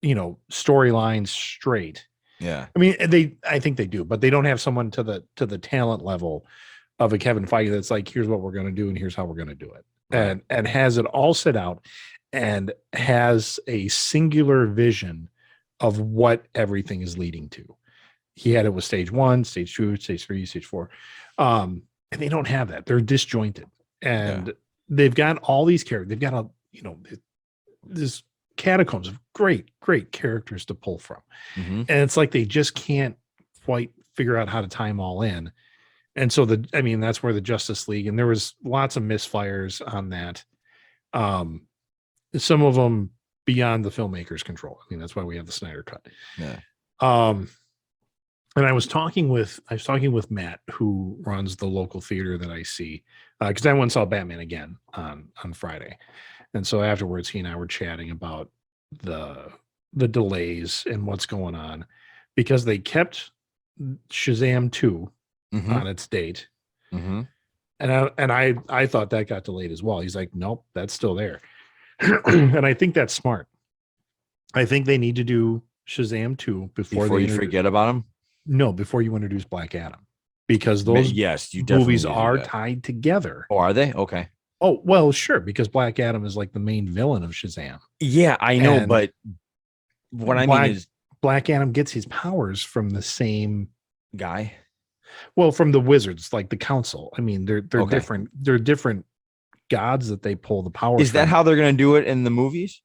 storyline straight. Yeah. I mean, I think they do, but they don't have someone to the talent level of a Kevin Feige that's like, here's what we're going to do and here's how we're going to do it. Right. And has it all set out and has a singular vision of what everything is leading to. He had it with stage 1, stage 2, stage 3, stage 4. And they don't have that. They're disjointed. And they've got all these characters. They've got this catacombs of great characters to pull from. Mm-hmm. And it's like they just can't quite figure out how to tie them all in. And so that's where the Justice League, and there was lots of misfires on that. Some of them beyond the filmmaker's control. I mean, that's why we have the Snyder Cut. Yeah. And I was talking with Matt, who runs the local theater that I see, because I went and saw Batman again on Friday. And so afterwards, he and I were chatting about the delays and what's going on, because they kept Shazam 2 on its date. Mm-hmm. And I thought that got delayed as well. He's like, nope, that's still there. And I think that's smart. I think they need to do Shazam 2 before you forget about him. No, before you introduce Black Adam, because those movies are tied together. Oh, are they? Okay. Oh, well, sure, because Black Adam is like the main villain of Shazam. Yeah, I know, but what I mean is Black Adam gets his powers from the same guy. Well, from the wizards, like the council. I mean, they're different. They're different gods that they pull the power. Is that how they're going to do it in the movies?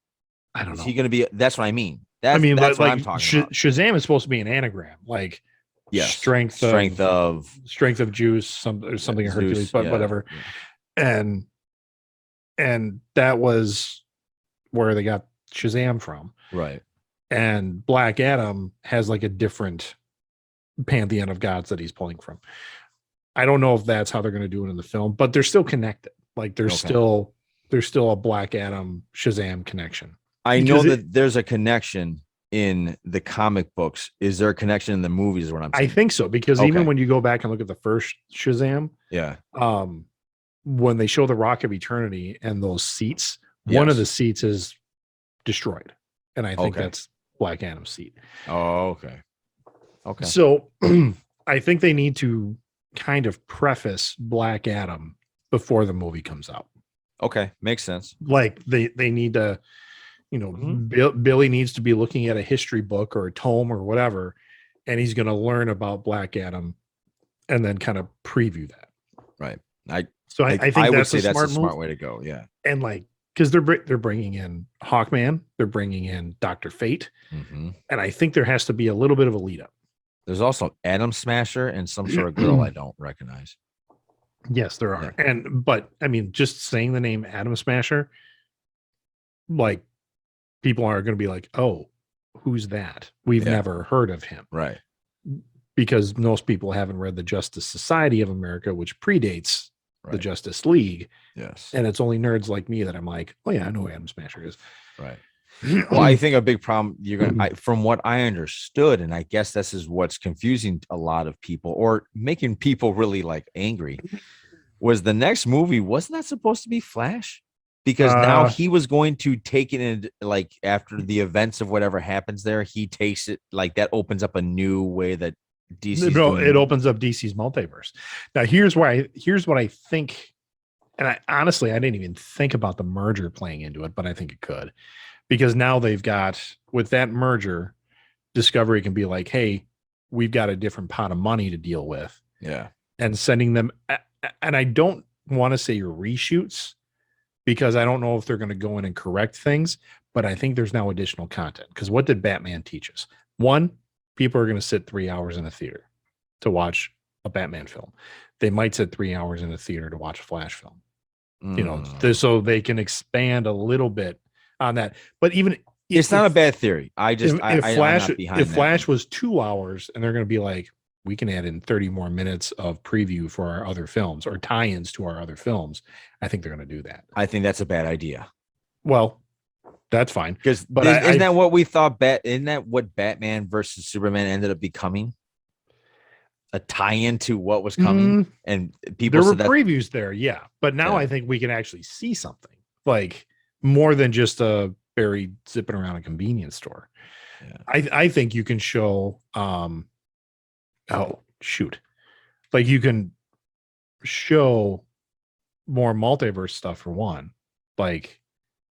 I don't know. Is he going to be? That's what I mean. That's what I'm talking about. Shazam is supposed to be an anagram, like strength of Zeus, something Zeus, Hercules, but whatever. Yeah. And that was where they got Shazam from, right? And Black Adam has like a different pantheon of gods that he's pulling from. I don't know if that's how they're going to do it in the film, but they're still connected. Like there's still a Black Adam Shazam connection. I know that there's a connection in the comic books. Is there a connection in the movies? Is what I'm saying. I think so, because even when you go back and look at the first Shazam, when they show the Rock of Eternity and those seats, one of the seats is destroyed, and I think that's Black Adam's seat. Oh, okay. So I think they need to kind of preface Black Adam before the movie comes out. Okay, makes sense. Like they need to, Billy needs to be looking at a history book or a tome or whatever, and he's going to learn about Black Adam and then kind of preview that. Right. I think I would that's say a that's smart way to go. Yeah. And like, because they're bringing in Hawkman, they're bringing in Dr. Fate, and I think there has to be a little bit of a lead up. There's also Atom Smasher and some sort of girl I don't recognize. Yes, there are. Yeah. But I mean, just saying the name Atom Smasher, like, people are going to be like, oh, who's that? We've never heard of him. Right. Because most people haven't read the Justice Society of America, which predates the Justice League. Yes. And it's only nerds like me that I'm like, oh yeah, I know who Atom Smasher is. Right. Well, I think a big problem from what I understood, and I guess this is what's confusing a lot of people or making people really like angry, was the next movie wasn't that supposed to be Flash? Because now he was going to take it in, like, after the events of whatever happens there, he takes it, like, that opens up a new way that DC. It opens up DC's multiverse. Now, here's what I think, and I didn't even think about the merger playing into it, but I think it could. Because now they've got, with that merger, Discovery can be like, hey, we've got a different pot of money to deal with. Yeah. And sending them, and I don't want to say reshoots, because I don't know if they're going to go in and correct things, but I think there's now additional content. Because what did Batman teach us? One, people are going to sit 3 hours in a theater to watch a Batman film. They might sit 3 hours in a theater to watch a Flash film. So they can expand a little bit on that. But even it's not a bad theory. If Flash was 2 hours and they're going to be like, we can add in 30 more minutes of preview for our other films or tie-ins to our other films, I think they're going to do that. I think that's a bad idea. Well, that's fine. Because isn't that what we thought? Isn't that what Batman versus Superman ended up becoming? A tie-in to what was coming, and people there were previews there, yeah. But now I think we can actually see something, like, more than just a Barry zipping around a convenience store. Yeah. I think you can show, like, you can show more multiverse stuff for one. Like,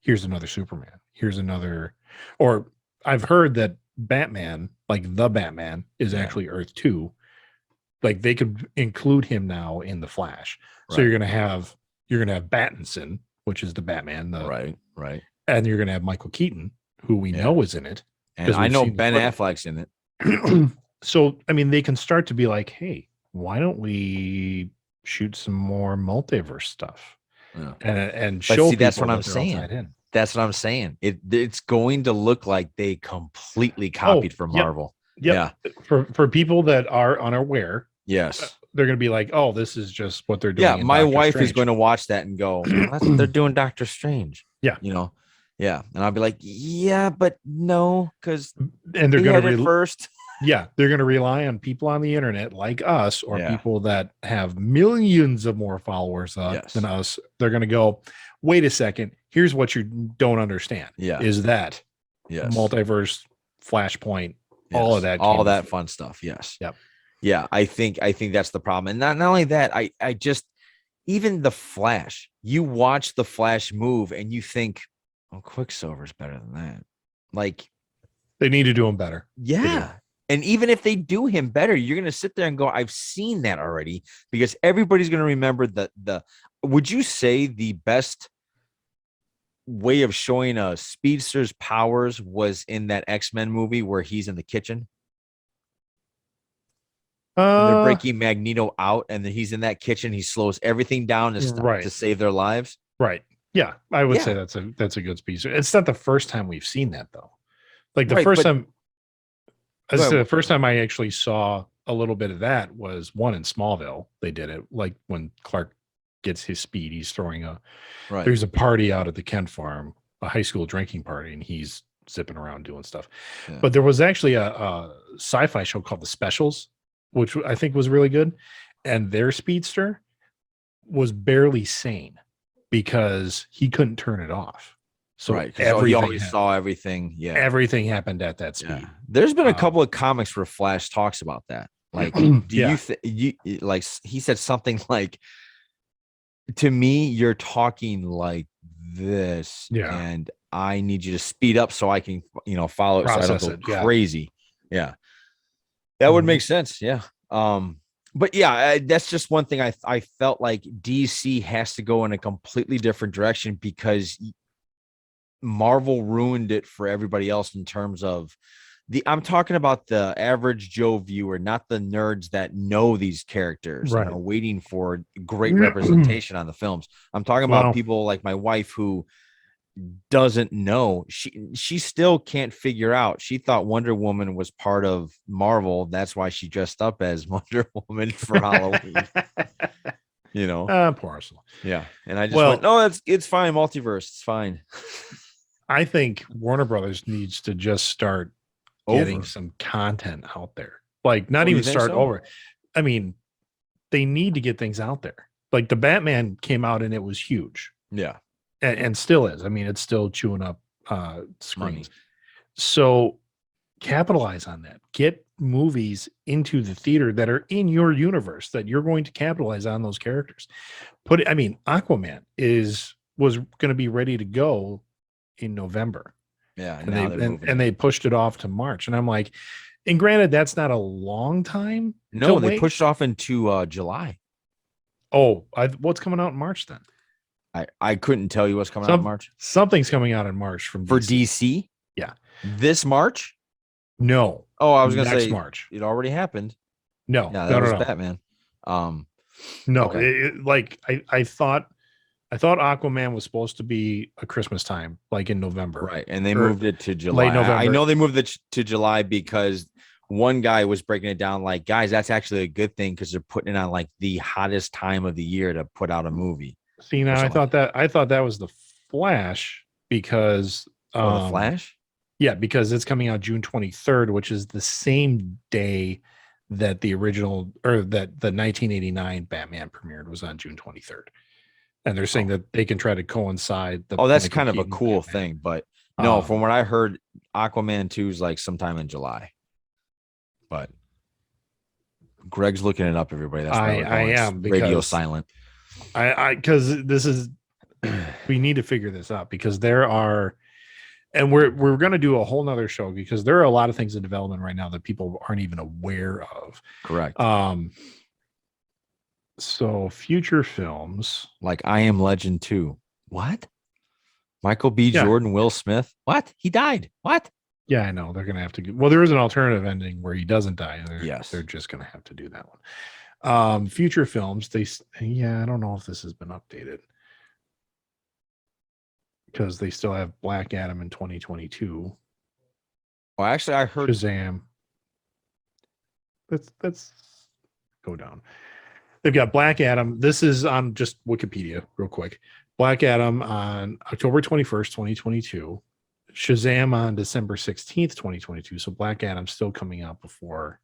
here's another Superman. Here's another, or I've heard that Batman, like the Batman, is actually Earth 2. Like, they could include him now in the Flash. Right. So you're gonna have Battinson, which is the Batman, right, and you're gonna have Michael Keaton, who we know is in it, and I know Ben Affleck's in it. So I mean, they can start to be like, hey, why don't we shoot some more multiverse stuff? Yeah. And show. See, that's what I'm saying. That's what I'm saying. It's going to look like they completely copied from Marvel. Yep. Yeah. For people that are unaware, yes, they're going to be like, oh, this is just what they're doing. Yeah, my wife is going to watch that and go, that's what they're doing, Doctor Strange. Yeah. Yeah. And I'll be like, yeah, but no, because and they're going to first. Yeah, they're going to rely on people on the internet like us, or people that have millions of more followers than us. They're going to go, wait a second, here's what you don't understand. Yeah. Is that multiverse, Flashpoint, all of that fun stuff. Yes. Yep. Yeah, I think that's the problem. And not only that, I just, even the Flash, you watch the Flash move and you think, oh, Quicksilver's better than that. Like, they need to do him better. Yeah. And even if they do him better, you're going to sit there and go, I've seen that already, because everybody's going to remember would you say the best way of showing a speedster's powers was in that X-Men movie where he's in the kitchen? They're breaking Magneto out, and then he's in that kitchen. He slows everything down to save their lives. Right. Yeah. I would say that's a good speedster. It's not the first time we've seen that, though. Like, the first time. The first time I actually saw a little bit of that was one in Smallville. They did it, like, when Clark gets his speed, he's throwing there's a party out at the Kent farm, a high school drinking party, and he's zipping around doing stuff. Yeah. But there was actually a sci-fi show called The Specials, which I think was really good. And their speedster was barely sane because he couldn't turn it off. So he always saw everything. Yeah. Everything happened at that speed. Yeah. There's been a couple of comics where Flash talks about that. Like, do Yeah. you like he said something like, to me, you're talking like this, Yeah. and I need you to speed up so I can, follow it so I don't Process go it. Yeah. crazy. Yeah. That would make sense. Yeah. But yeah, that's just one thing I felt like DC has to go in a completely different direction because Marvel ruined it for everybody else in terms of I'm talking about the average Joe viewer, not the nerds that know these characters and Right. are waiting for great representation on the films. I'm talking about Well, people like my wife who doesn't know. She still can't figure out. She thought Wonder Woman was part of Marvel. That's why she dressed up as Wonder Woman for Halloween. Poor Ursula. Yeah. And I just went, Well, no, it's fine. Multiverse. It's fine. I think Warner Brothers needs to just start getting Over. some content out there. Like, not Oh, you even think start so? over. I mean, they need to get things out there. Like the Batman came out and it was huge, Yeah. and still is. I mean, it's still chewing up screens. Money. So capitalize on that. Get movies into the theater that are in your universe that you're going to capitalize on those characters. Aquaman was going to be ready to go in November. Yeah. And Now they they're moving. they pushed it off to March. And I'm like, and granted, that's not a long time. No, they wait. pushed off into July. Oh, what's coming out in March then? I couldn't tell you what's coming out in March. Something's coming out in March from For DC. DC? Yeah. This March? No. Oh, I was gonna next say March. it already happened. No. Yeah, that no, was no, no. Batman. No. Okay. I thought Aquaman was supposed to be a Christmas time, like in November. Right. And they moved it to July. Late November. I know they moved it to July because one guy was breaking it down like, guys, that's actually a good thing because they're putting it on like the hottest time of the year to put out a movie. See, now I thought that was the Flash because the Flash? Yeah, because it's coming out June 23rd, which is the same day that the original or that the 1989 Batman premiered was on June 23rd. And they're saying that they can try to coincide the that's kind of a cool thing, but no, from what I heard, Aquaman 2 is like sometime in July. But Greg's looking it up, everybody. That's why I am radio silent. Because this is we need to figure this out because there are, and we're going to do a whole nother show because there are a lot of things in development right now that people aren't even aware of. Correct. So future films like I Am Legend 2. What? Michael B. Jordan, Will Smith. What? He died. What? Yeah, I know. They're going to have to. Well, there is an alternative ending where he doesn't die. Yes. They're just going to have to do that one. Future films. I don't know if this has been updated because they still have Black Adam in 2022. Well, actually, I heard Shazam. Let's go down. They've got Black Adam. This is on just Wikipedia, real quick. Black Adam on October 21st, 2022. Shazam on December 16th, 2022. So Black Adam's still coming out before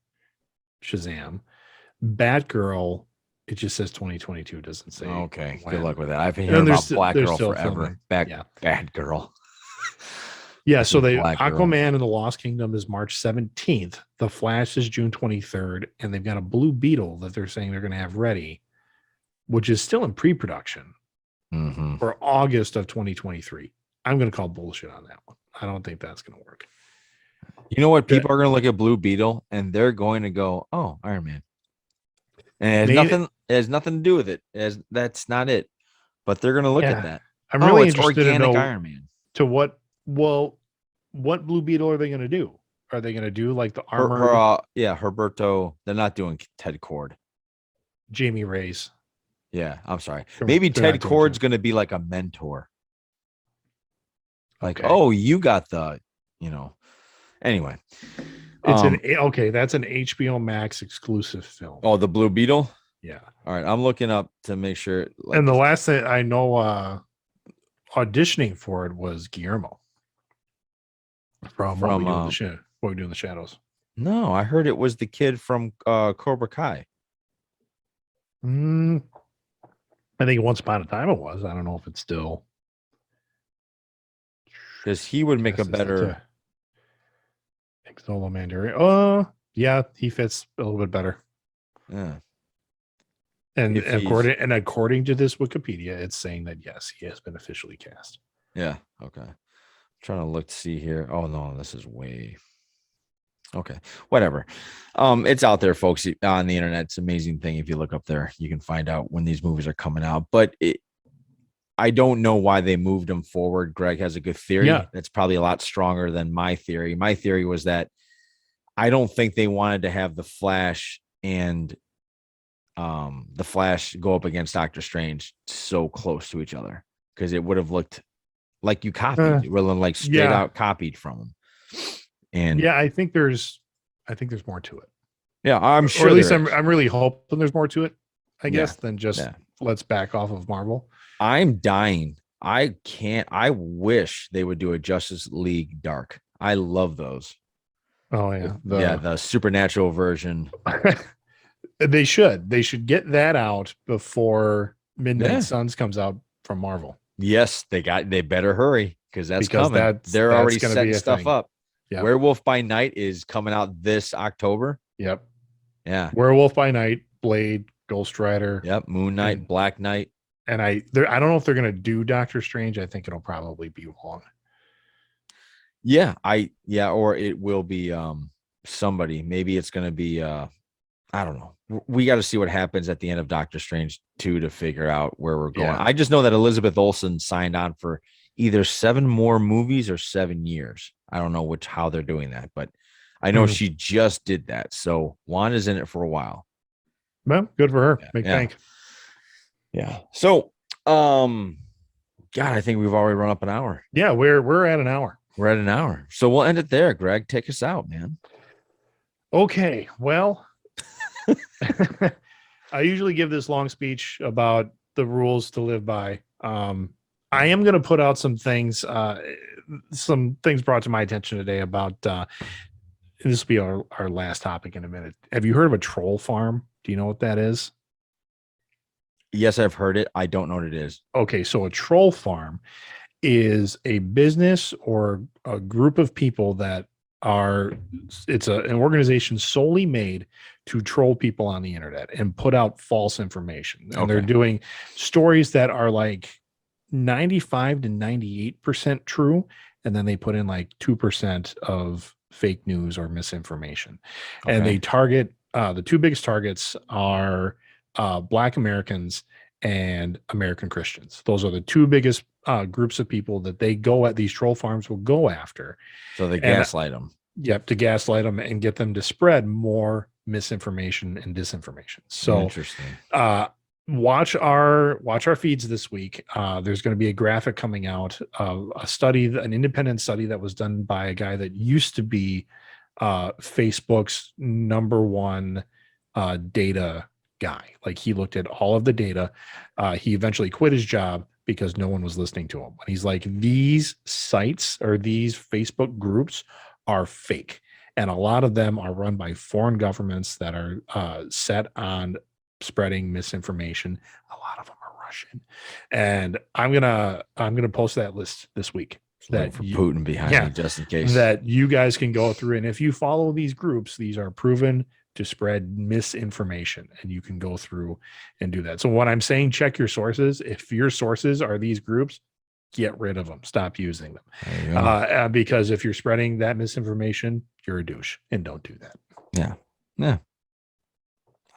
Shazam. Batgirl, it just says 2022. It doesn't say. Okay, when. Good luck with that. I've been hearing about Black Girl forever. Bad Girl. Yeah, so Aquaman and the Lost Kingdom is March 17th. The Flash is June 23rd, and they've got a Blue Beetle that they're saying they're going to have ready, which is still in pre-production for August of 2023. I'm going to call bullshit on that one. I don't think that's going to work. You know what? People are going to look at Blue Beetle, and they're going to go, "Oh, Iron Man," and it has nothing to do with it. That's not it. But they're going to look at that. I'm really it's interested organic to know Iron Man. To what? Well, what Blue Beetle are they going to do? Are they going to do like the armor? Herberto. They're not doing Ted Cord. Jamie Reyes. Yeah, I'm sorry. Maybe Ted Cord's going to be like a mentor. Like, oh, you got the, Anyway, it's that's an HBO Max exclusive film. Oh, the Blue Beetle. Yeah. All right, I'm looking up to make sure. And the last thing I know, auditioning for it was Guillermo from What We Do in the Shadows. No, I heard it was the kid from Cobra Kai. I think once upon a time it was. I don't know if it's still. Because he would make a better Xolo Mandarin. Yeah, he fits a little bit better. Yeah. And If he's according to this Wikipedia, it's saying that yes, he has been officially cast. yeah, okay. Trying to look to see here. Oh no, this is way okay. Whatever. It's out there, folks, on the internet. It's an amazing thing. If you look up there, you can find out when these movies are coming out. But I don't know why they moved them forward. Greg has a good theory. Yeah. That's probably a lot stronger than my theory. My theory was that I don't think they wanted to have the Flash and the Flash go up against Doctor Strange so close to each other, because it would have looked like you copied, rather than like straight out copied from them. And yeah, I think there's more to it. Yeah, I'm sure. Or at least I'm really hoping there's more to it, I guess, than just let's back off of Marvel. I'm dying. I wish they would do a Justice League Dark. I love those. Oh yeah. The supernatural version. They should get that out before Midnight Suns comes out from Marvel. Yes, they better hurry, because that's coming. They're already setting stuff up. Yep. Werewolf by Night is coming out this October. Yep. Yeah. Werewolf by Night, Blade, Ghost Rider. Yep. Moon Knight, Black Knight. And I don't know if they're going to do Doctor Strange. I think it'll probably be Wong. Yeah. Or it will be somebody. Maybe it's going to be I don't know. We got to see what happens at the end of Doctor Strange 2 to figure out where we're going. Yeah. I just know that Elizabeth Olsen signed on for either 7 more movies or 7 years. I don't know how they're doing that, but I know she just did that. So Wanda's in it for a while. Well, good for her. Big thank. Yeah. So, God, I think we've already run up an hour. Yeah, we're at an hour. We're at an hour. So we'll end it there. Greg, take us out, man. Okay. Well, I usually give this long speech about the rules to live by. I am going to put out some things brought to my attention today about, this will be our last topic in a minute. Have you heard of a troll farm? Do you know what that is? Yes, I've heard it. I don't know what it is. Okay. So a troll farm is a business or a group of people that it's an organization solely made to troll people on the internet and put out false information. And they're doing stories that are like 95 to 98% true. And then they put in like 2% of fake news or misinformation. Okay. And they target, the two biggest targets are Black Americans and American Christians. Those are the two biggest groups of people that they go at, these troll farms will go after. So they gaslight them. Yep, to gaslight them and get them to spread more misinformation and disinformation. So interesting. Watch our feeds this week. There's going to be a graphic coming out of a study, an independent study that was done by a guy that used to be Facebook's #1 data guy. Like, he looked at all of the data. He eventually quit his job because no one was listening to him. And he's like, these sites or these Facebook groups are fake. And a lot of them are run by foreign governments that are set on spreading misinformation. A lot of them are Russian. And I'm gonna post that list this week. That for Putin behind me, just in case. That you guys can go through. And if you follow these groups, these are proven to spread misinformation, and you can go through and do that. So what I'm saying, check your sources. If your sources are these groups, get rid of them. Stop using them. Because if you're spreading that misinformation, you're a douche, and don't do that. Yeah.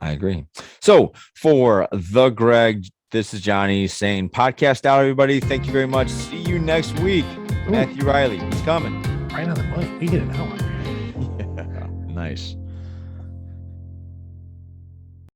I agree. So for the Greg, this is Johnny saying podcast out, everybody. Thank you very much. See you next week. Matthew Riley, he's coming. Right on the money. We get an hour. Yeah, nice.